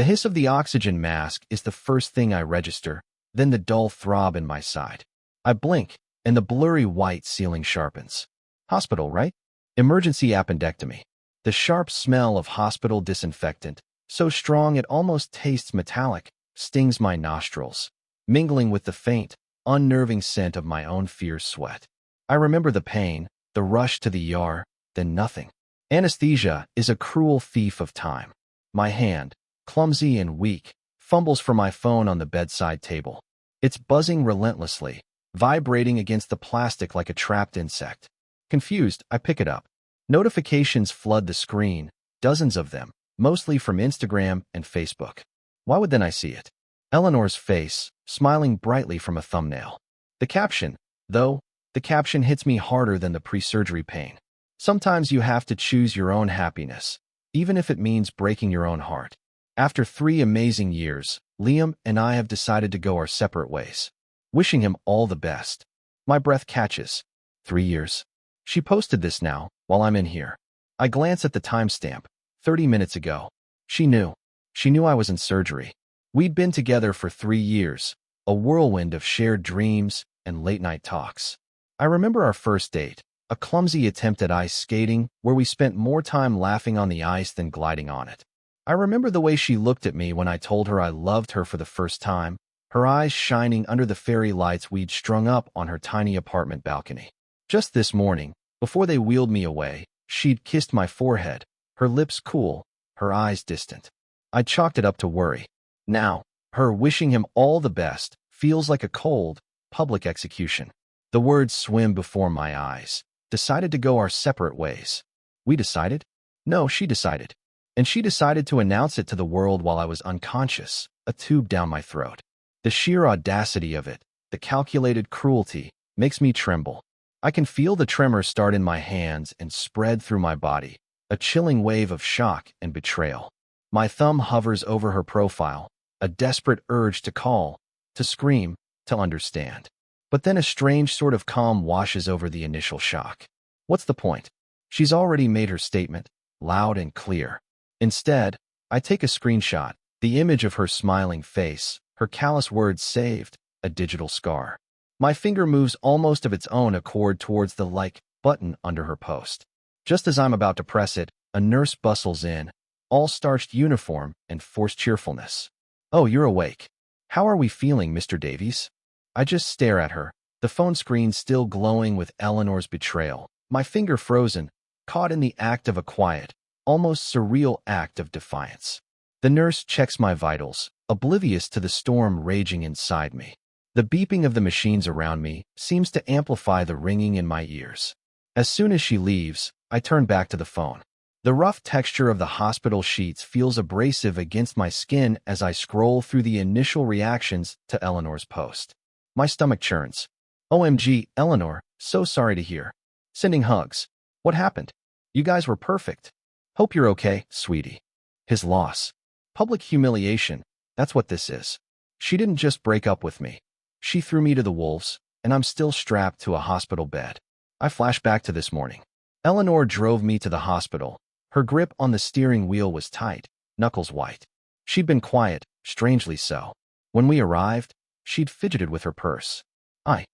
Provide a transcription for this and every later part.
The hiss of the oxygen mask is the first thing I register, then the dull throb in my side. I blink, and the blurry white ceiling sharpens. Hospital, right? Emergency appendectomy. The sharp smell of hospital disinfectant, so strong it almost tastes metallic, stings my nostrils, mingling with the faint, unnerving scent of my own fierce sweat. I remember the pain, the rush to the ER, then nothing. Anesthesia is a cruel thief of time. My hand, clumsy and weak, fumbles for my phone on the bedside table. It's buzzing relentlessly, vibrating against the plastic like a trapped insect. Confused, I pick it up. Notifications flood the screen, dozens of them, mostly from Instagram and Facebook. Why would then I see it? Eleanor's face, smiling brightly from a thumbnail. The caption, though, the caption hits me harder than the pre-surgery pain. Sometimes you have to choose your own happiness, even if it means breaking your own heart. After 3 amazing years, Liam and I have decided to go our separate ways. Wishing him all the best. My breath catches. 3 years. She posted this now, while I'm in here. I glance at the timestamp. 30 minutes ago. She knew. She knew I was in surgery. We'd been together for 3 years, a whirlwind of shared dreams and late-night talks. I remember our first date, a clumsy attempt at ice skating where we spent more time laughing on the ice than gliding on it. I remember the way she looked at me when I told her I loved her for the first time, her eyes shining under the fairy lights we'd strung up on her tiny apartment balcony. Just this morning, before they wheeled me away, she'd kissed my forehead, her lips cool, her eyes distant. I chalked it up to worry. Now, her wishing him all the best feels like a cold, public execution. The words swim before my eyes. Decided to go our separate ways. We decided? No, she decided. And she decided to announce it to the world while I was unconscious, a tube down my throat. The sheer audacity of it, the calculated cruelty, makes me tremble. I can feel the tremor start in my hands and spread through my body, a chilling wave of shock and betrayal. My thumb hovers over her profile, a desperate urge to call, to scream, to understand. But then a strange sort of calm washes over the initial shock. What's the point? She's already made her statement, loud and clear. Instead, I take a screenshot, the image of her smiling face, her callous words saved, a digital scar. My finger moves almost of its own accord towards the like button under her post. Just as I'm about to press it, a nurse bustles in, all starched uniform and forced cheerfulness. Oh, you're awake. How are we feeling, Mr. Davies? I just stare at her, the phone screen still glowing with Eleanor's betrayal, my finger frozen, caught in the act of a quiet, almost surreal act of defiance. The nurse checks my vitals, oblivious to the storm raging inside me. The beeping of the machines around me seems to amplify the ringing in my ears. As soon as she leaves, I turn back to the phone. The rough texture of the hospital sheets feels abrasive against my skin as I scroll through the initial reactions to Eleanor's post. My stomach churns. OMG, Eleanor, so sorry to hear. Sending hugs. What happened? You guys were perfect. Hope you're okay, sweetie. His loss. Public humiliation. That's what this is. She didn't just break up with me. She threw me to the wolves, and I'm still strapped to a hospital bed. I flash back to this morning. Eleanor drove me to the hospital. Her grip on the steering wheel was tight, knuckles white. She'd been quiet, strangely so. When we arrived, she'd fidgeted with her purse. I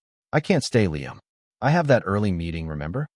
can't stay, Liam. I have that early meeting, remember?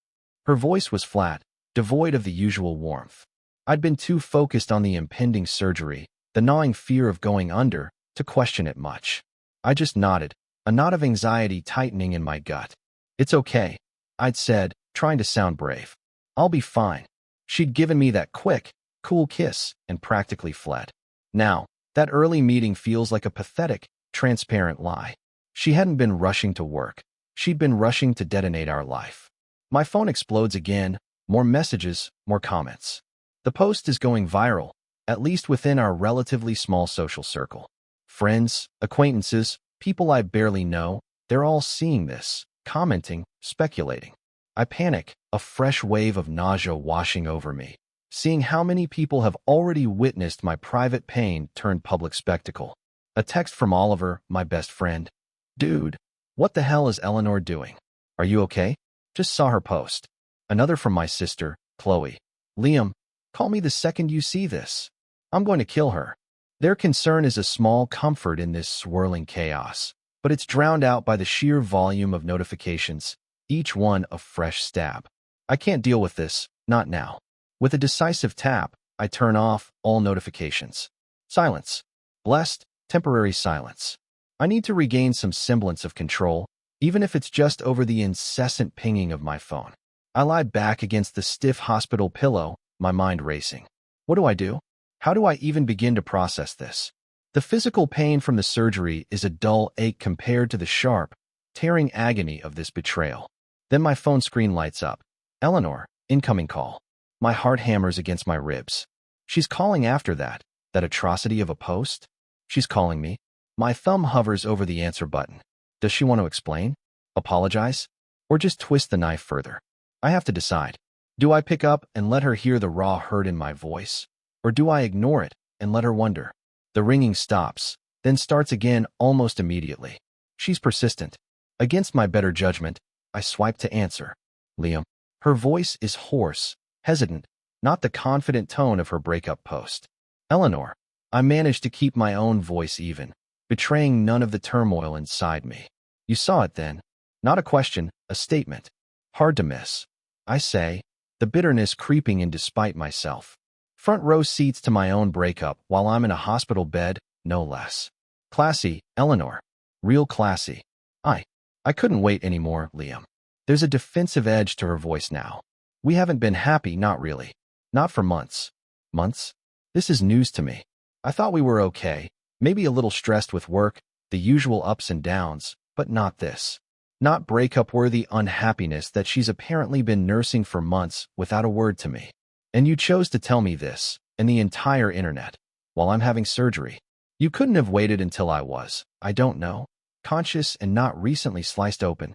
Her voice was flat, devoid of the usual warmth. I'd been too focused on the impending surgery, the gnawing fear of going under, to question it much. I just nodded, a knot of anxiety tightening in my gut. It's okay, I'd said, trying to sound brave. I'll be fine. She'd given me that quick, cool kiss and practically fled. Now, that early meeting feels like a pathetic, transparent lie. She hadn't been rushing to work. She'd been rushing to detonate our life. My phone explodes again, more messages, more comments. The post is going viral, at least within our relatively small social circle. Friends, acquaintances, people I barely know, they're all seeing this, commenting, speculating. I panic, a fresh wave of nausea washing over me, seeing how many people have already witnessed my private pain turn public spectacle. A text from Oliver, my best friend. Dude, what the hell is Eleanor doing? Are you okay? Just saw her post. Another from my sister, Chloe. Liam, call me the second you see this. I'm going to kill her. Their concern is a small comfort in this swirling chaos, but it's drowned out by the sheer volume of notifications, each one a fresh stab. I can't deal with this, not now. With a decisive tap, I turn off all notifications. Silence. Blessed, temporary silence. I need to regain some semblance of control, even if it's just over the incessant pinging of my phone. I lie back against the stiff hospital pillow, my mind racing. What do I do? How do I even begin to process this? The physical pain from the surgery is a dull ache compared to the sharp, tearing agony of this betrayal. Then my phone screen lights up. Eleanor, incoming call. My heart hammers against my ribs. She's calling after that atrocity of a post? She's calling me. My thumb hovers over the answer button. Does she want to explain? Apologize? Or just twist the knife further? I have to decide. Do I pick up and let her hear the raw hurt in my voice? Or do I ignore it and let her wonder? The ringing stops, then starts again almost immediately. She's persistent. Against my better judgment, I swipe to answer. Liam. Her voice is hoarse, hesitant, not the confident tone of her breakup post. Eleanor. I managed to keep my own voice even, betraying none of the turmoil inside me. You saw it then. Not a question, a statement. Hard to miss. I say, the bitterness creeping in despite myself. Front row seats to my own breakup while I'm in a hospital bed, no less. Classy, Eleanor. Real classy. I couldn't wait anymore, Liam. There's a defensive edge to her voice now. We haven't been happy, not really. Not for months. Months? This is news to me. I thought we were okay, maybe a little stressed with work, the usual ups and downs, but not this. Not breakup-worthy unhappiness that she's apparently been nursing for months without a word to me. And you chose to tell me this, and the entire internet, while I'm having surgery. You couldn't have waited until I was, I don't know, conscious and not recently sliced open.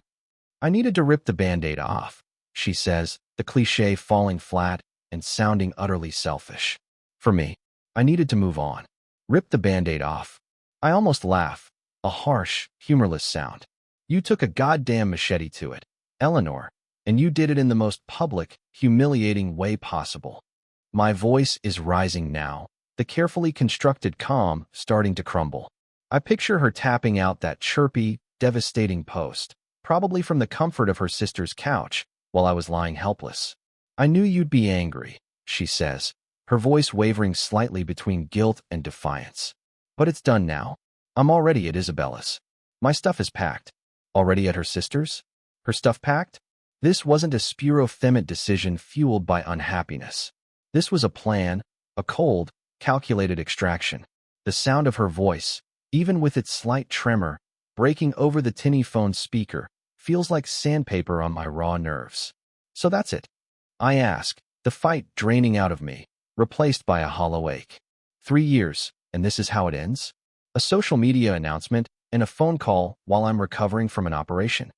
I needed to rip the Band-Aid off, she says, the cliché falling flat and sounding utterly selfish. For me, I needed to move on. Rip the Band-Aid off. I almost laugh, a harsh, humorless sound. You took a goddamn machete to it, Eleanor, and you did it in the most public, humiliating way possible. My voice is rising now, the carefully constructed calm starting to crumble. I picture her tapping out that chirpy, devastating post, probably from the comfort of her sister's couch, while I was lying helpless. I knew you'd be angry, she says, her voice wavering slightly between guilt and defiance. But it's done now. I'm already at Isabella's. My stuff is packed. Already at her sister's? Her stuff packed? This wasn't a spur-of-the-moment decision fueled by unhappiness. This was a plan, a cold, calculated extraction. The sound of her voice, even with its slight tremor, breaking over the tinny phone speaker, feels like sandpaper on my raw nerves. So that's it. I ask, the fight draining out of me, replaced by a hollow ache. 3 years, and this is how it ends? A social media announcement and a phone call while I'm recovering from an operation.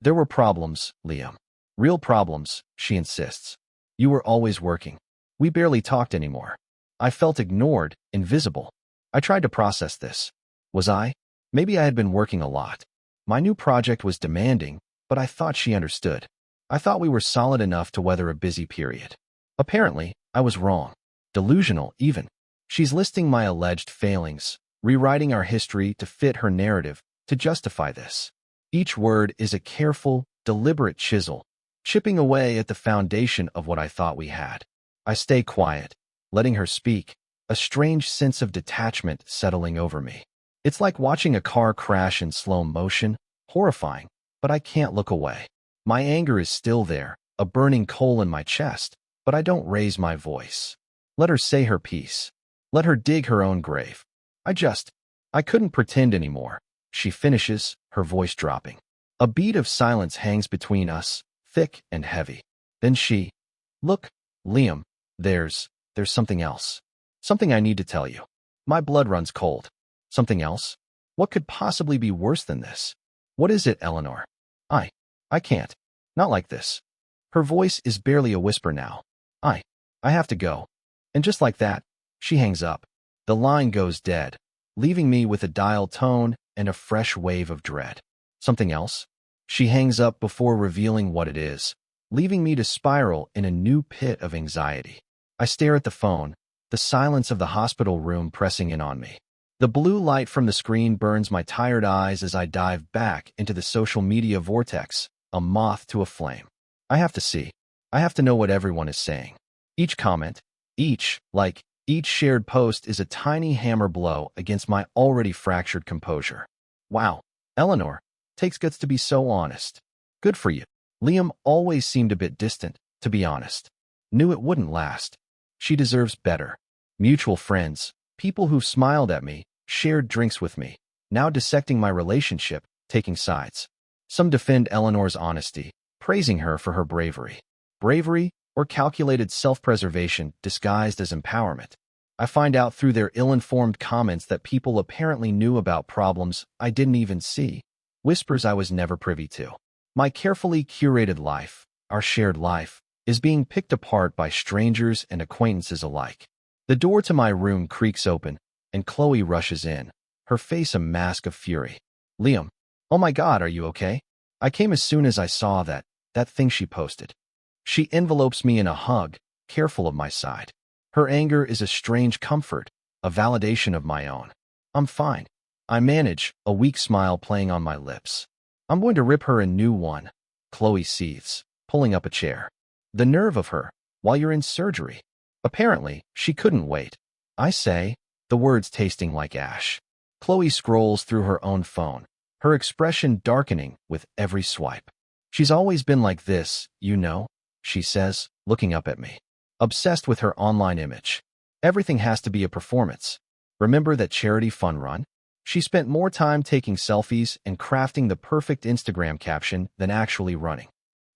There were problems, Liam. Real problems, she insists. You were always working. We barely talked anymore. I felt ignored, invisible. I tried to process this. Was I? Maybe I had been working a lot. My new project was demanding, but I thought she understood. I thought we were solid enough to weather a busy period. Apparently, I was wrong. Delusional, even. She's listing my alleged failings, rewriting our history to fit her narrative, to justify this. Each word is a careful, deliberate chisel, chipping away at the foundation of what I thought we had. I stay quiet, letting her speak, a strange sense of detachment settling over me. It's like watching a car crash in slow motion, horrifying, but I can't look away. My anger is still there, a burning coal in my chest, but I don't raise my voice. Let her say her piece. Let her dig her own grave. I couldn't pretend anymore. She finishes, her voice dropping. A beat of silence hangs between us, thick and heavy. Then she, look, Liam, there's something else. Something I need to tell you. My blood runs cold. Something else? What could possibly be worse than this? What is it, Eleanor? I can't. Not like this. Her voice is barely a whisper now. I have to go. And just like that, she hangs up. The line goes dead, leaving me with a dial tone and a fresh wave of dread. Something else? She hangs up before revealing what it is, leaving me to spiral in a new pit of anxiety. I stare at the phone, the silence of the hospital room pressing in on me. The blue light from the screen burns my tired eyes as I dive back into the social media vortex, a moth to a flame. I have to see. I have to know what everyone is saying. Each comment, each shared post is a tiny hammer blow against my already fractured composure. Wow, Eleanor, takes guts to be so honest. Good for you. Liam always seemed a bit distant, to be honest. Knew it wouldn't last. She deserves better. Mutual friends, people who've smiled at me, shared drinks with me, now dissecting my relationship, taking sides. Some defend Eleanor's honesty, praising her for her bravery. Bravery or calculated self-preservation disguised as empowerment. I find out through their ill-informed comments that people apparently knew about problems I didn't even see, whispers I was never privy to. My carefully curated life, our shared life, is being picked apart by strangers and acquaintances alike. The door to my room creaks open, and Chloe rushes in, her face a mask of fury. Liam, oh my God, are you okay? I came as soon as I saw that thing she posted. She envelopes me in a hug, careful of my side. Her anger is a strange comfort, a validation of my own. I'm fine. I manage, a weak smile playing on my lips. I'm going to rip her a new one. Chloe seethes, pulling up a chair. The nerve of her, while you're in surgery. Apparently, she couldn't wait. I say, the words tasting like ash. Chloe scrolls through her own phone, her expression darkening with every swipe. She's always been like this, you know, she says, looking up at me. Obsessed with her online image. Everything has to be a performance. Remember that charity fun run? She spent more time taking selfies and crafting the perfect Instagram caption than actually running.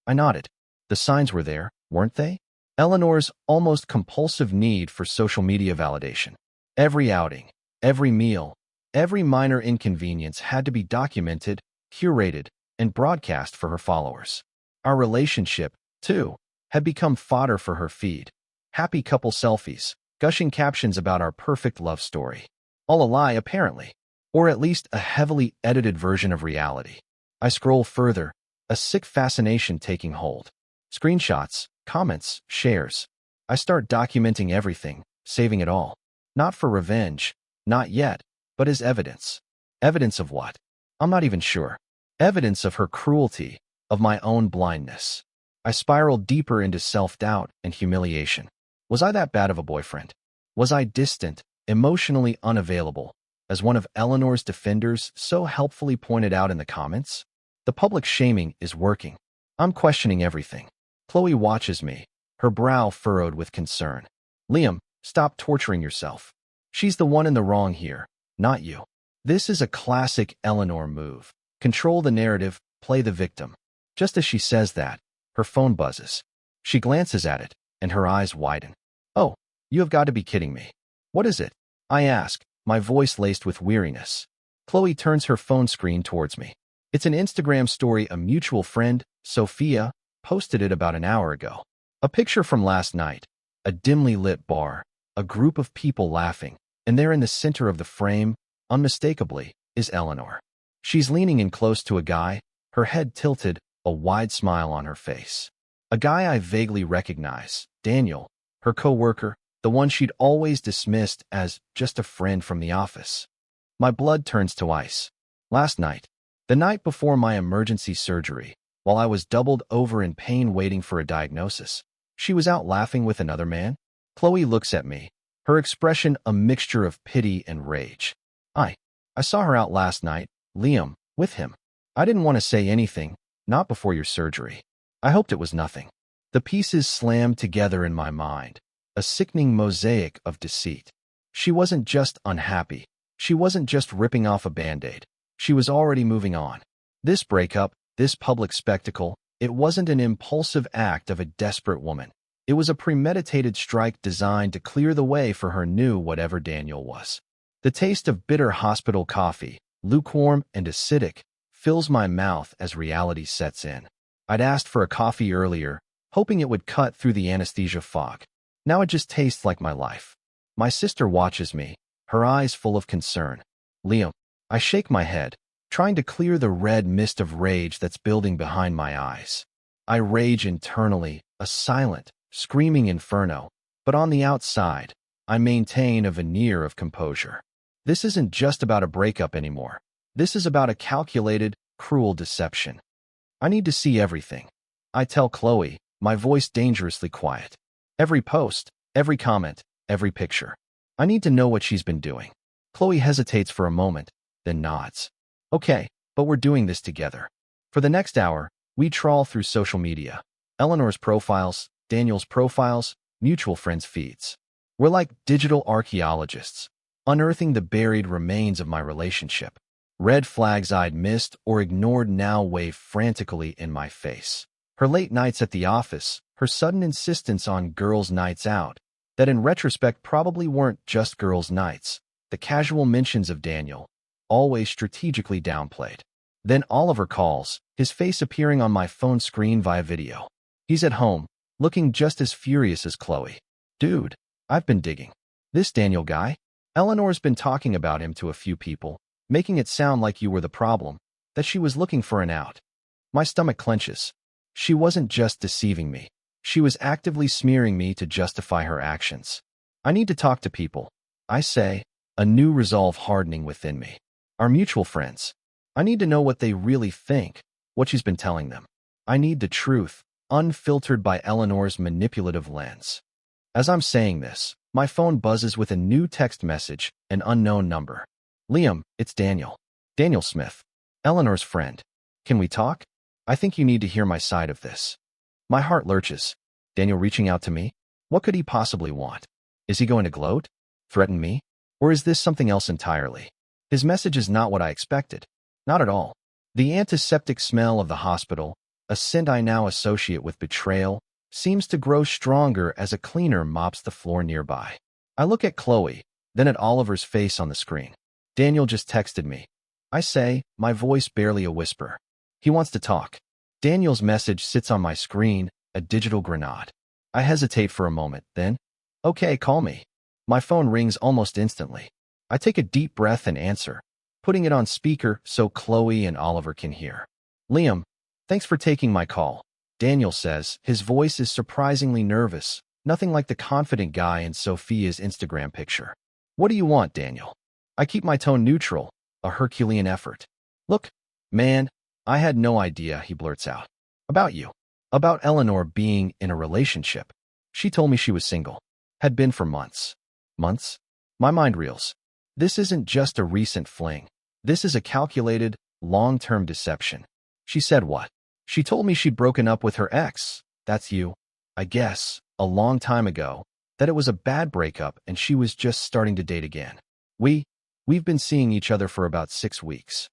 I nodded. The signs were there, weren't they? Eleanor's almost compulsive need for social media validation. Every outing, every meal, every minor inconvenience had to be documented, curated, and broadcast for her followers. Our relationship, too, had become fodder for her feed. Happy couple selfies, gushing captions about our perfect love story. All a lie, apparently, or at least a heavily edited version of reality. I scroll further, a sick fascination taking hold. Screenshots, comments, shares. I start documenting everything, saving it all. Not for revenge, not yet, but as evidence. Evidence of what? I'm not even sure. Evidence of her cruelty, of my own blindness. I spiraled deeper into self-doubt and humiliation. Was I that bad of a boyfriend? Was I distant, emotionally unavailable, as one of Eleanor's defenders so helpfully pointed out in the comments? The public shaming is working. I'm questioning everything. Chloe watches me, her brow furrowed with concern. Liam, stop torturing yourself. She's the one in the wrong here, not you. This is a classic Eleanor move. Control the narrative, play the victim. Just as she says that, her phone buzzes. She glances at it, and her eyes widen. Oh, you have got to be kidding me. What is it? I ask, my voice laced with weariness. Chloe turns her phone screen towards me. It's an Instagram story a mutual friend, Sophia, posted it about an hour ago. A picture from last night. A dimly lit bar, a group of people laughing, and there in the center of the frame, unmistakably, is Eleanor. She's leaning in close to a guy, her head tilted, a wide smile on her face. A guy I vaguely recognize, Daniel, her co-worker, the one she'd always dismissed as just a friend from the office. My blood turns to ice. Last night, the night before my emergency surgery, while I was doubled over in pain waiting for a diagnosis, she was out laughing with another man. Chloe looks at me, her expression a mixture of pity and rage. I saw her out last night, Liam, with him. I didn't want to say anything, not before your surgery. I hoped it was nothing. The pieces slammed together in my mind, a sickening mosaic of deceit. She wasn't just unhappy. She wasn't just ripping off a Band-Aid. She was already moving on. This breakup, this public spectacle, it wasn't an impulsive act of a desperate woman. It was a premeditated strike designed to clear the way for her new whatever Daniel was. The taste of bitter hospital coffee, lukewarm and acidic, fills my mouth as reality sets in. I'd asked for a coffee earlier, hoping it would cut through the anesthesia fog. Now it just tastes like my life. My sister watches me, her eyes full of concern. Liam, I shake my head, trying to clear the red mist of rage that's building behind my eyes. I rage internally, a silent, screaming inferno, but on the outside, I maintain a veneer of composure. This isn't just about a breakup anymore. This is about a calculated, cruel deception. I need to see everything. I tell Chloe, my voice dangerously quiet. Every post, every comment, every picture. I need to know what she's been doing. Chloe hesitates for a moment, then nods. Okay, but we're doing this together. For the next hour, we trawl through social media. Eleanor's profiles, Daniel's profiles, mutual friends' feeds. We're like digital archaeologists, unearthing the buried remains of my relationship. Red flags I'd missed or ignored now wave frantically in my face. Her late nights at the office, her sudden insistence on girls' nights out, that in retrospect probably weren't just girls' nights, the casual mentions of Daniel, always strategically downplayed. Then Oliver calls, his face appearing on my phone screen via video. He's at home, looking just as furious as Chloe. Dude, I've been digging. This Daniel guy? Eleanor's been talking about him to a few people, making it sound like you were the problem, that she was looking for an out. My stomach clenches. She wasn't just deceiving me. She was actively smearing me to justify her actions. I need to talk to people. I say, a new resolve hardening within me. Our mutual friends. I need to know what they really think, what she's been telling them. I need the truth, unfiltered by Eleanor's manipulative lens. As I'm saying this, my phone buzzes with a new text message, an unknown number. Liam, it's Daniel. Daniel Smith. Eleanor's friend. Can we talk? I think you need to hear my side of this. My heart lurches. Daniel reaching out to me? What could he possibly want? Is he going to gloat? Threaten me? Or is this something else entirely? His message is not what I expected. Not at all. The antiseptic smell of the hospital, a scent I now associate with betrayal, seems to grow stronger as a cleaner mops the floor nearby. I look at Chloe, then at Oliver's face on the screen. Daniel just texted me. I say, my voice barely a whisper. He wants to talk. Daniel's message sits on my screen, a digital grenade. I hesitate for a moment, then, okay, call me. My phone rings almost instantly. I take a deep breath and answer, putting it on speaker so Chloe and Oliver can hear. Liam, thanks for taking my call. Daniel says, his voice is surprisingly nervous, nothing like the confident guy in Sophia's Instagram picture. What do you want, Daniel? I keep my tone neutral, a Herculean effort. Look, man, I had no idea, he blurts out. About you. About Eleanor being in a relationship. She told me she was single. Had been for months. Months? My mind reels. This isn't just a recent fling. This is a calculated, long-term deception. She said what? She told me she'd broken up with her ex. That's you. I guess, a long time ago. That it was a bad breakup and she was just starting to date again. We've been seeing each other for about 6 weeks.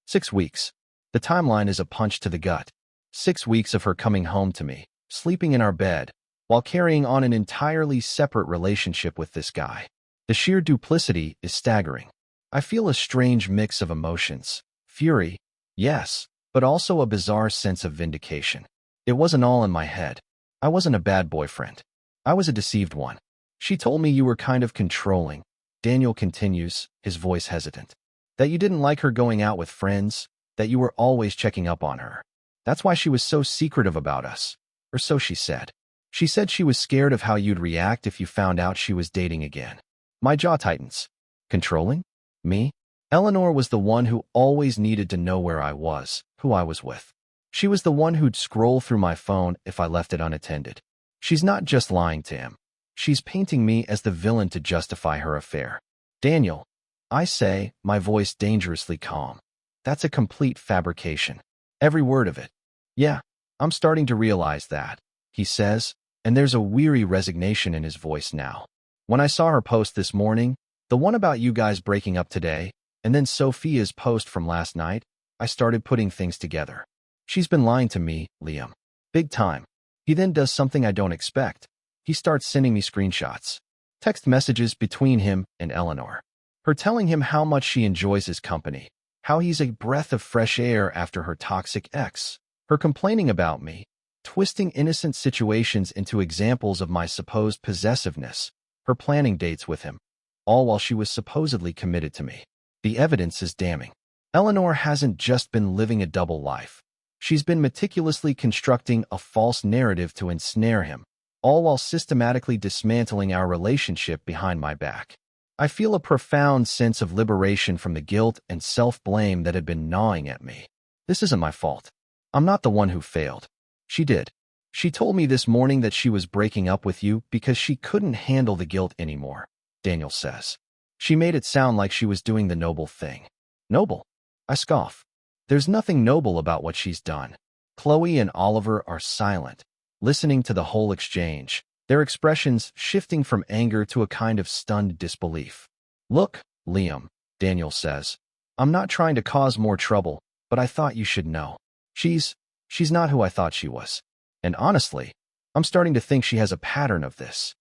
6 weeks. The timeline is a punch to the gut. 6 weeks of her coming home to me, sleeping in our bed, while carrying on an entirely separate relationship with this guy. The sheer duplicity is staggering. I feel a strange mix of emotions. Fury, yes, but also a bizarre sense of vindication. It wasn't all in my head. I wasn't a bad boyfriend. I was a deceived one. She told me you were kind of controlling. Daniel continues, his voice hesitant. That you didn't like her going out with friends, that you were always checking up on her. That's why she was so secretive about us. Or so she said. She said she was scared of how you'd react if you found out she was dating again. My jaw tightens. Controlling? Me? Eleanor was the one who always needed to know where I was, who I was with. She was the one who'd scroll through my phone if I left it unattended. She's not just lying to him. She's painting me as the villain to justify her affair. Daniel, I say, my voice dangerously calm. That's a complete fabrication. Every word of it. Yeah, I'm starting to realize that, he says, and there's a weary resignation in his voice now. When I saw her post this morning, the one about you guys breaking up today, and then Sophia's post from last night, I started putting things together. She's been lying to me, Liam. Big time. He then does something I don't expect. He starts sending me screenshots. Text messages between him and Eleanor. Her telling him how much she enjoys his company. How he's a breath of fresh air after her toxic ex. Her complaining about me. Twisting innocent situations into examples of my supposed possessiveness. Her planning dates with him. All while she was supposedly committed to me. The evidence is damning. Eleanor hasn't just been living a double life. She's been meticulously constructing a false narrative to ensnare him. all while systematically dismantling our relationship behind my back. I feel a profound sense of liberation from the guilt and self-blame that had been gnawing at me. This isn't my fault. I'm not the one who failed. She did. She told me this morning that she was breaking up with you because she couldn't handle the guilt anymore, Daniel says. She made it sound like she was doing the noble thing. Noble? I scoff. There's nothing noble about what she's done. Chloe and Oliver are silent, listening to the whole exchange, their expressions shifting from anger to a kind of stunned disbelief. Look, Liam, Daniel says. I'm not trying to cause more trouble, but I thought you should know. She's not who I thought she was. And honestly, I'm starting to think she has a pattern of this.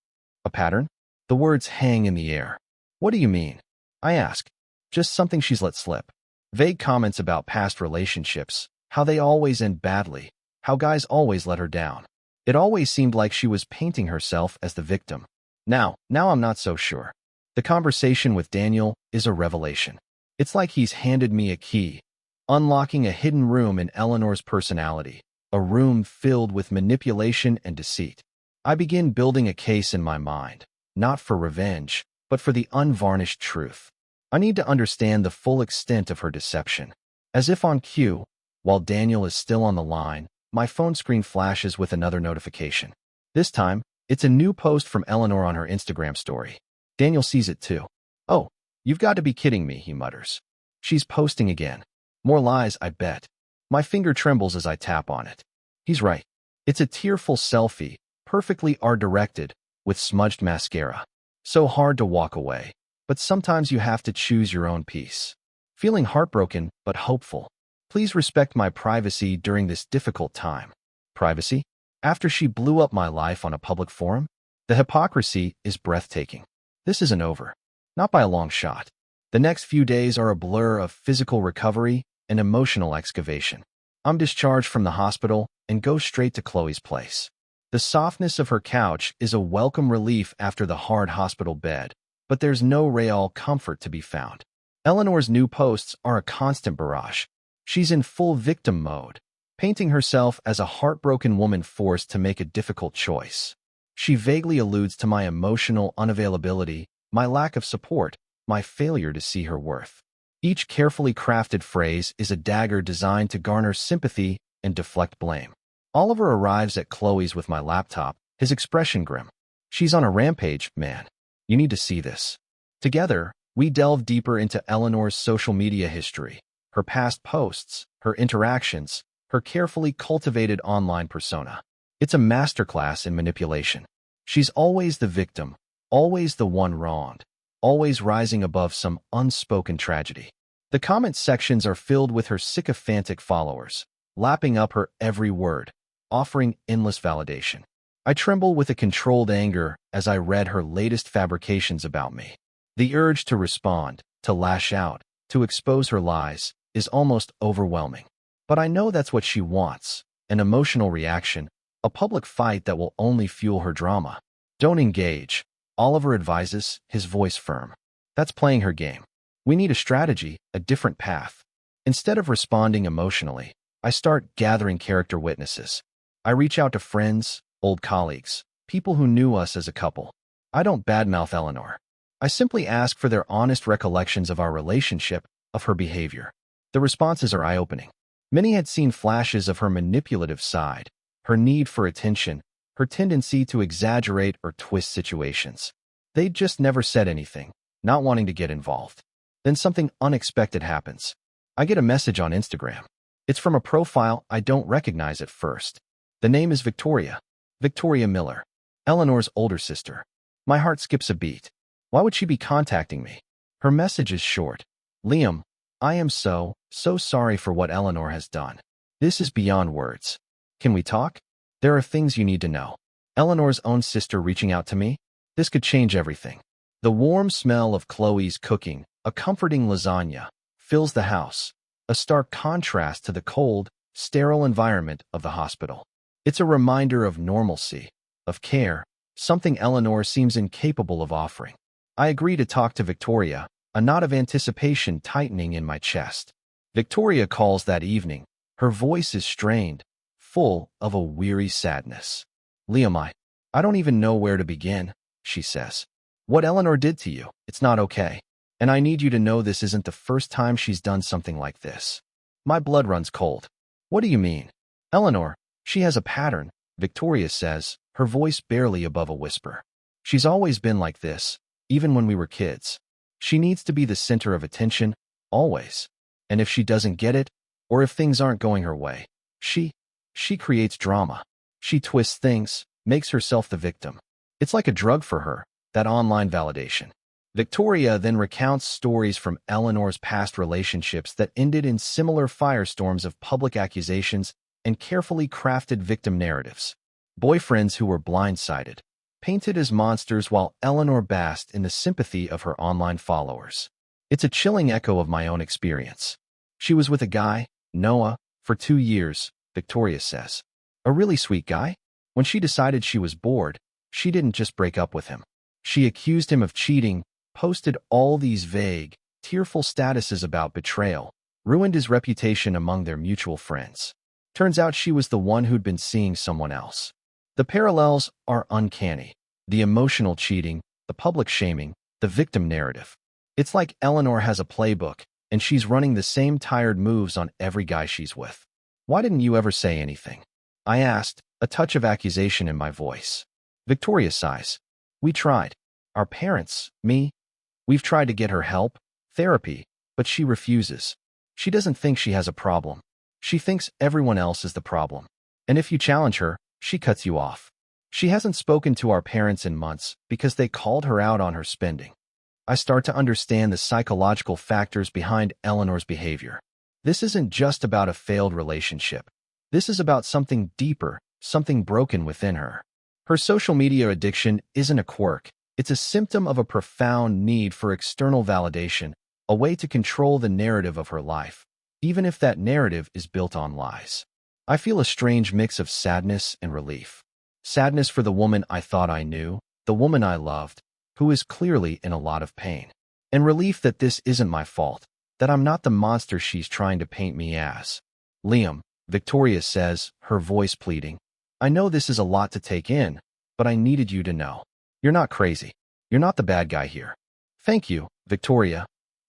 A pattern? The words hang in the air. What do you mean? I ask. Just something she's let slip. Vague comments about past relationships, how they always end badly, how guys always let her down. It always seemed like she was painting herself as the victim. Now I'm not so sure. The conversation with Daniel is a revelation. It's like he's handed me a key, unlocking a hidden room in Eleanor's personality, a room filled with manipulation and deceit. I begin building a case in my mind, not for revenge, but for the unvarnished truth. I need to understand the full extent of her deception. As if on cue, while Daniel is still on the line, my phone screen flashes with another notification. This time, it's a new post from Eleanor on her Instagram story. Daniel sees it too. Oh, you've got to be kidding me, he mutters. She's posting again. More lies, I bet. My finger trembles as I tap on it. He's right. It's a tearful selfie, perfectly art-directed, with smudged mascara. So hard to walk away, but sometimes you have to choose your own peace. Feeling heartbroken, but hopeful. Please respect my privacy during this difficult time. Privacy? After she blew up my life on a public forum? The hypocrisy is breathtaking. This isn't over. Not by a long shot. The next few days are a blur of physical recovery and emotional excavation. I'm discharged from the hospital and go straight to Chloe's place. The softness of her couch is a welcome relief after the hard hospital bed, but there's no real comfort to be found. Eleanor's new posts are a constant barrage. She's in full victim mode, painting herself as a heartbroken woman forced to make a difficult choice. She vaguely alludes to my emotional unavailability, my lack of support, my failure to see her worth. Each carefully crafted phrase is a dagger designed to garner sympathy and deflect blame. Oliver arrives at Chloe's with my laptop, his expression grim. She's on a rampage, man. You need to see this. Together, we delve deeper into Eleanor's social media history, her past posts, her interactions, her carefully cultivated online persona. It's a masterclass in manipulation. She's always the victim, always the one wronged, always rising above some unspoken tragedy. The comment sections are filled with her sycophantic followers, lapping up her every word, offering endless validation. I tremble with a controlled anger as I read her latest fabrications about me. The urge to respond, to lash out, to expose her lies, is almost overwhelming. But I know that's what she wants, an emotional reaction, a public fight that will only fuel her drama. Don't engage, Oliver advises, his voice firm. That's playing her game. We need a strategy, a different path. Instead of responding emotionally, I start gathering character witnesses. I reach out to friends, old colleagues, people who knew us as a couple. I don't badmouth Eleanor. I simply ask for their honest recollections of our relationship, of her behavior. The responses are eye-opening. Many had seen flashes of her manipulative side, her need for attention, her tendency to exaggerate or twist situations. They'd just never said anything, not wanting to get involved. Then something unexpected happens. I get a message on Instagram. It's from a profile I don't recognize at first. The name is Victoria. Victoria Miller, Eleanor's older sister. My heart skips a beat. Why would she be contacting me? Her message is short. Liam, I am so sorry for what Eleanor has done. This is beyond words. Can we talk? There are things you need to know. Eleanor's own sister reaching out to me? This could change everything. The warm smell of Chloe's cooking, a comforting lasagna, fills the house, a stark contrast to the cold, sterile environment of the hospital. It's a reminder of normalcy, of care, something Eleanor seems incapable of offering. I agree to talk to Victoria, a knot of anticipation tightening in my chest. Victoria calls that evening. Her voice is strained, full of a weary sadness. Liam, I don't even know where to begin, she says. What Eleanor did to you, it's not okay. And I need you to know this isn't the first time she's done something like this. My blood runs cold. What do you mean? Eleanor, she has a pattern, Victoria says, her voice barely above a whisper. She's always been like this, even when we were kids. She needs to be the center of attention, always. And if she doesn't get it, or if things aren't going her way, she creates drama. She twists things, makes herself the victim. It's like a drug for her, that online validation. Victoria then recounts stories from Eleanor's past relationships that ended in similar firestorms of public accusations and carefully crafted victim narratives. Boyfriends who were blindsided, painted as monsters while Eleanor basked in the sympathy of her online followers. It's a chilling echo of my own experience. She was with a guy, Noah, for 2 years, Victoria says. A really sweet guy. When she decided she was bored, she didn't just break up with him. She accused him of cheating, posted all these vague, tearful statuses about betrayal, ruined his reputation among their mutual friends. Turns out she was the one who'd been seeing someone else. The parallels are uncanny. The emotional cheating, the public shaming, the victim narrative. It's like Eleanor has a playbook, and she's running the same tired moves on every guy she's with. Why didn't you ever say anything? I asked, a touch of accusation in my voice. Victoria sighs. We tried. Our parents, me. We've tried to get her help, therapy, but she refuses. She doesn't think she has a problem. She thinks everyone else is the problem. And if you challenge her, she cuts you off. She hasn't spoken to our parents in months because they called her out on her spending. I start to understand the psychological factors behind Eleanor's behavior. This isn't just about a failed relationship. This is about something deeper, something broken within her. Her social media addiction isn't a quirk. It's a symptom of a profound need for external validation, a way to control the narrative of her life, even if that narrative is built on lies. I feel a strange mix of sadness and relief. Sadness for the woman I thought I knew, the woman I loved, who is clearly in a lot of pain. And relief that this isn't my fault, that I'm not the monster she's trying to paint me as. Liam, Victoria says, her voice pleading. I know this is a lot to take in, but I needed you to know. You're not crazy. You're not the bad guy here. Thank you, Victoria,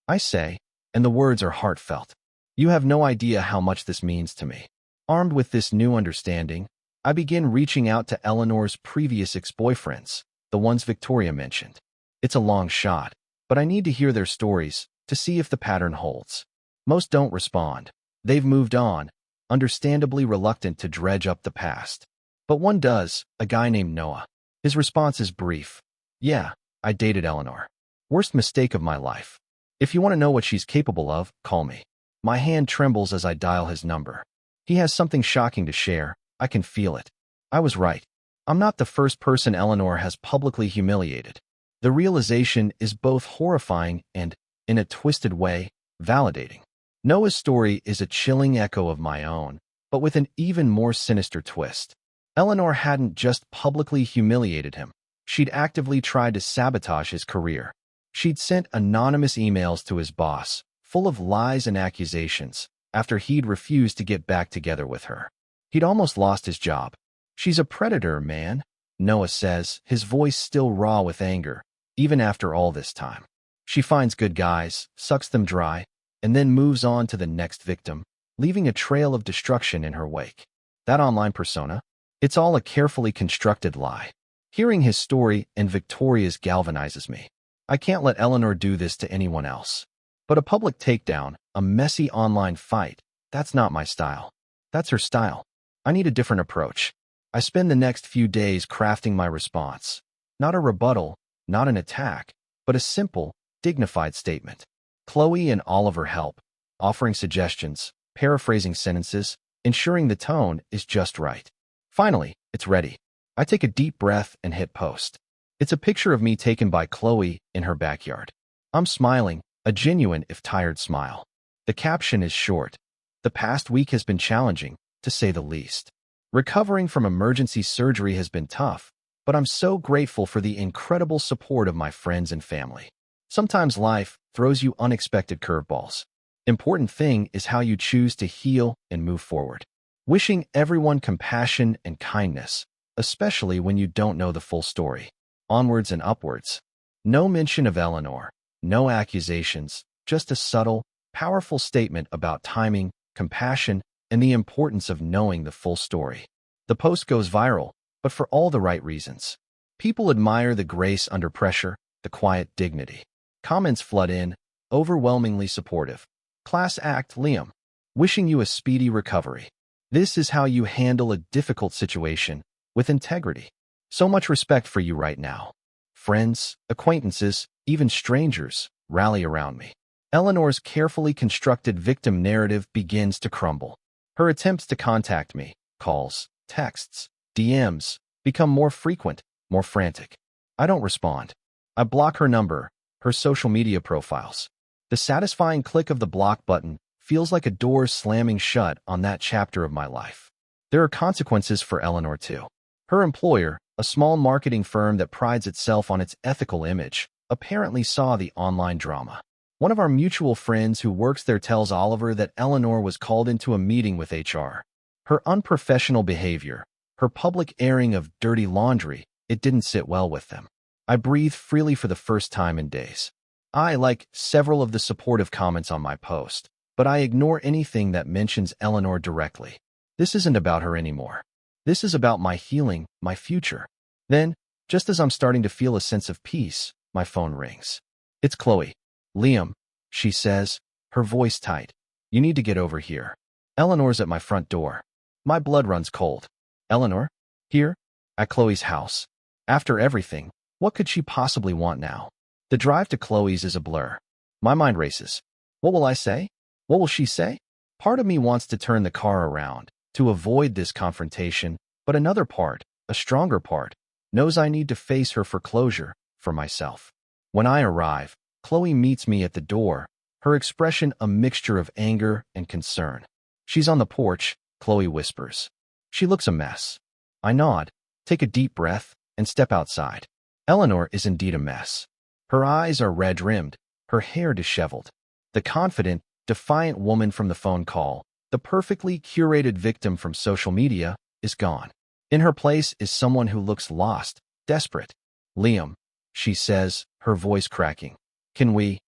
I say, and the words are heartfelt. You have no idea how much this means to me. Armed with this new understanding, I begin reaching out to Eleanor's previous ex-boyfriends, the ones Victoria mentioned. It's a long shot, but I need to hear their stories to see if the pattern holds. Most don't respond. They've moved on, understandably reluctant to dredge up the past. But one does, a guy named Noah. His response is brief. Yeah, I dated Eleanor. Worst mistake of my life. If you want to know what she's capable of, call me. My hand trembles as I dial his number. He has something shocking to share. I can feel it. I was right. I'm not the first person Eleanor has publicly humiliated. The realization is both horrifying and, in a twisted way, validating. Noah's story is a chilling echo of my own, but with an even more sinister twist. Eleanor hadn't just publicly humiliated him. She'd actively tried to sabotage his career. She'd sent anonymous emails to his boss, full of lies and accusations, after he'd refused to get back together with her. He'd almost lost his job. She's a predator, man, Noah says, his voice still raw with anger, even after all this time. She finds good guys, sucks them dry, and then moves on to the next victim, leaving a trail of destruction in her wake. That online persona? It's all a carefully constructed lie. Hearing his story and Victoria's galvanizes me. I can't let Eleanor do this to anyone else. But a public takedown, a messy online fight, that's not my style. That's her style. I need a different approach. I spend the next few days crafting my response. Not a rebuttal, not an attack, but a simple, dignified statement. Chloe and Oliver help, offering suggestions, paraphrasing sentences, ensuring the tone is just right. Finally, it's ready. I take a deep breath and hit post. It's a picture of me taken by Chloe in her backyard. I'm smiling, a genuine if tired smile. The caption is short. The past week has been challenging, to say the least. Recovering from emergency surgery has been tough, but I'm so grateful for the incredible support of my friends and family. Sometimes life throws you unexpected curveballs. Important thing is how you choose to heal and move forward. Wishing everyone compassion and kindness. especially when you don't know the full story. Onwards and upwards. No mention of Eleanor, no accusations, just a subtle, powerful statement about timing, compassion, and the importance of knowing the full story. The post goes viral, but for all the right reasons. People admire the grace under pressure, the quiet dignity. Comments flood in, overwhelmingly supportive. Class act, Liam. Wishing you a speedy recovery. This is how you handle a difficult situation, with integrity. So much respect for you right now. Friends, acquaintances, even strangers, rally around me. Eleanor's carefully constructed victim narrative begins to crumble. Her attempts to contact me, calls, texts, DMs, become more frequent, more frantic. I don't respond. I block her number, her social media profiles. The satisfying click of the block button feels like a door slamming shut on that chapter of my life. There are consequences for Eleanor too. Her employer, a small marketing firm that prides itself on its ethical image, apparently saw the online drama. One of our mutual friends who works there tells Oliver that Eleanor was called into a meeting with HR. Her unprofessional behavior, her public airing of dirty laundry, it didn't sit well with them. I breathe freely for the first time in days. I like several of the supportive comments on my post, but I ignore anything that mentions Eleanor directly. This isn't about her anymore. This is about my healing, my future. Then, just as I'm starting to feel a sense of peace, my phone rings. It's Chloe. Liam, she says, her voice tight. You need to get over here. Eleanor's at my front door. My blood runs cold. Eleanor? Here? At Chloe's house. After everything, what could she possibly want now? The drive to Chloe's is a blur. My mind races. What will I say? What will she say? Part of me wants to turn the car around, to avoid this confrontation, but another part, a stronger part, knows I need to face her for closure, for myself. When I arrive, Chloe meets me at the door, her expression a mixture of anger and concern. She's on the porch, Chloe whispers. She looks a mess. I nod, take a deep breath, and step outside. Eleanor is indeed a mess. Her eyes are red-rimmed, her hair disheveled. The confident, defiant woman from the phone call, the perfectly curated victim from social media, is gone. In her place is someone who looks lost, desperate. Liam, she says, her voice cracking. Can we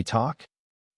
talk?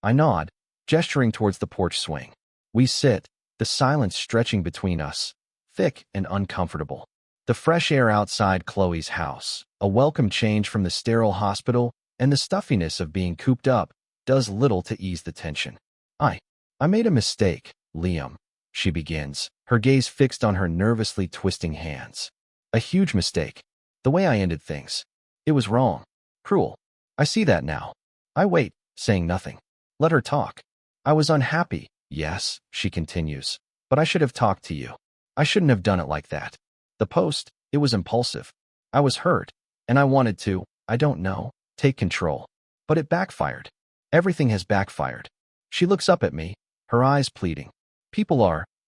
I nod, gesturing towards the porch swing. We sit, the silence stretching between us, thick and uncomfortable. The fresh air outside Chloe's house, a welcome change from the sterile hospital and the stuffiness of being cooped up, does little to ease the tension. I made a mistake, Liam, she begins, her gaze fixed on her nervously twisting hands. A huge mistake. The way I ended things. It was wrong. Cruel. I see that now. I wait, saying nothing. Let her talk. I was unhappy, yes, she continues, but I should have talked to you. I shouldn't have done it like that. The post, it was impulsive. I was hurt, and I wanted to, I don't know, take control. But it backfired. Everything has backfired. She looks up at me, her eyes pleading.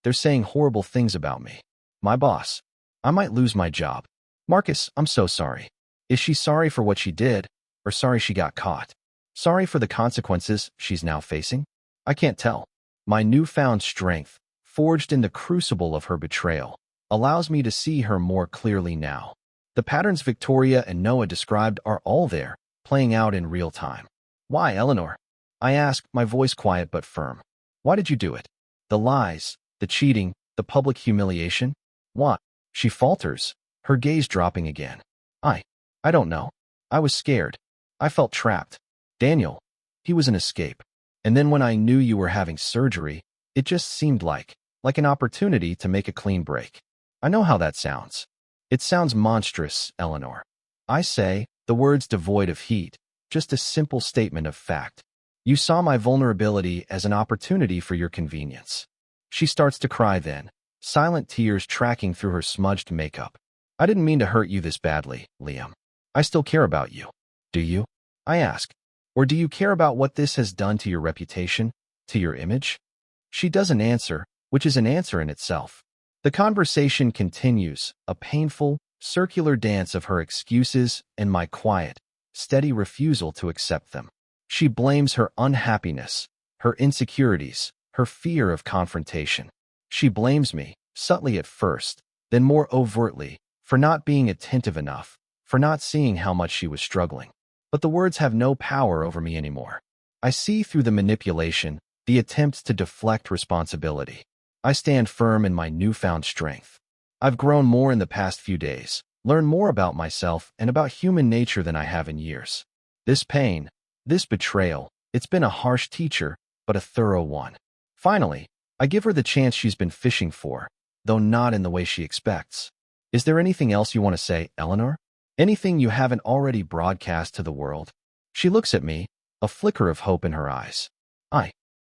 They're saying horrible things about me. My boss. I might lose my job. Marcus, I'm so sorry. Is she sorry for what she did, or sorry she got caught? Sorry for the consequences she's now facing? I can't tell. My newfound strength, forged in the crucible of her betrayal, allows me to see her more clearly now. The patterns Victoria and Noah described are all there, playing out in real time. Why, Eleanor? I ask, my voice quiet but firm. Why did you do it? The lies, the cheating, the public humiliation? What? She falters, her gaze dropping again. I don't know. I was scared. I felt trapped. Daniel, he was an escape. And then when I knew you were having surgery, it just seemed like an opportunity to make a clean break. I know how that sounds. It sounds monstrous, Eleanor. I say, the words devoid of heat, just a simple statement of fact. You saw my vulnerability as an opportunity for your convenience. She starts to cry then, silent tears tracking through her smudged makeup. I didn't mean to hurt you this badly, Liam. I still care about you. Do you? I ask. Or do you care about what this has done to your reputation, to your image? She doesn't answer, which is an answer in itself. The conversation continues, a painful, circular dance of her excuses and my quiet, steady refusal to accept them. She blames her unhappiness, her insecurities, her fear of confrontation. She blames me, subtly at first, then more overtly, for not being attentive enough, for not seeing how much she was struggling. But the words have no power over me anymore. I see through the manipulation, the attempts to deflect responsibility. I stand firm in my newfound strength. I've grown more in the past few days, learned more about myself and about human nature than I have in years. This pain, this betrayal, it's been a harsh teacher, but a thorough one. Finally, I give her the chance she's been fishing for, though not in the way she expects. Is there anything else you want to say, Eleanor? Anything you haven't already broadcast to the world? She looks at me, a flicker of hope in her eyes.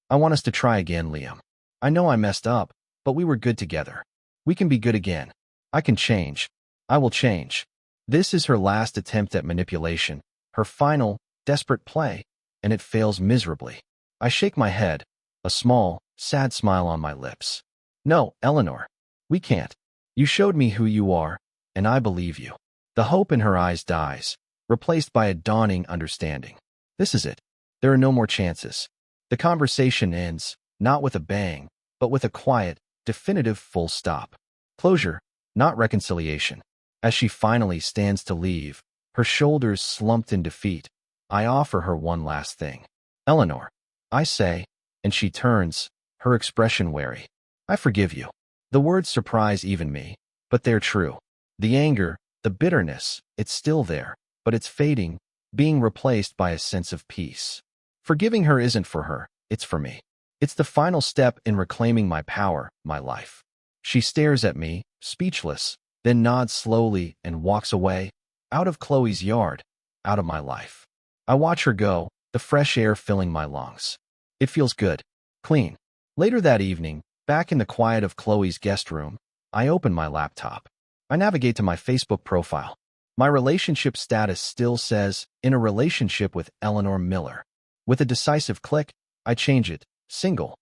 I want us to try again, Liam. I know I messed up, but we were good together. We can be good again. I can change. I will change. This is her last attempt at manipulation, her final, desperate play, and it fails miserably. I shake my head, a small, sad smile on my lips. No, Eleanor, we can't. You showed me who you are, and I believe you. The hope in her eyes dies, replaced by a dawning understanding. This is it. There are no more chances. The conversation ends, not with a bang, but with a quiet, definitive full stop. Closure, not reconciliation. As she finally stands to leave, her shoulders slumped in defeat, I offer her one last thing. Eleanor, I say, and she turns, her expression wary. I forgive you. The words surprise even me, but they're true. The anger, the bitterness, it's still there, but it's fading, being replaced by a sense of peace. Forgiving her isn't for her, it's for me. It's the final step in reclaiming my power, my life. She stares at me, speechless, then nods slowly and walks away, out of Chloe's yard, out of my life. I watch her go, the fresh air filling my lungs. It feels good, clean. Later that evening, back in the quiet of Chloe's guest room, I open my laptop. I navigate to my Facebook profile. My relationship status still says, in a relationship with Eleanor Miller. With a decisive click, I change it, single.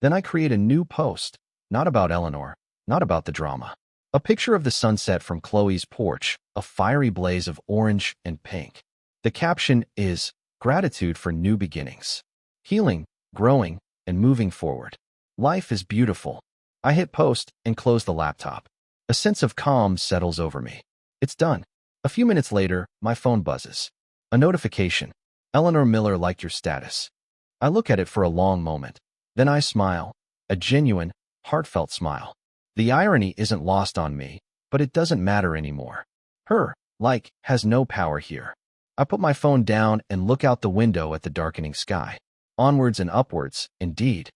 Then I create a new post, not about Eleanor, not about the drama. A picture of the sunset from Chloe's porch, a fiery blaze of orange and pink. The caption is, gratitude for new beginnings. Healing, growing, and moving forward. Life is beautiful. I hit post and close the laptop. A sense of calm settles over me. It's done. A few minutes later, my phone buzzes. A notification. Eleanor Miller liked your status. I look at it for a long moment. Then I smile, a genuine, heartfelt smile. The irony isn't lost on me, but it doesn't matter anymore. Her like has no power here. I put my phone down and look out the window at the darkening sky. Onwards and upwards, indeed.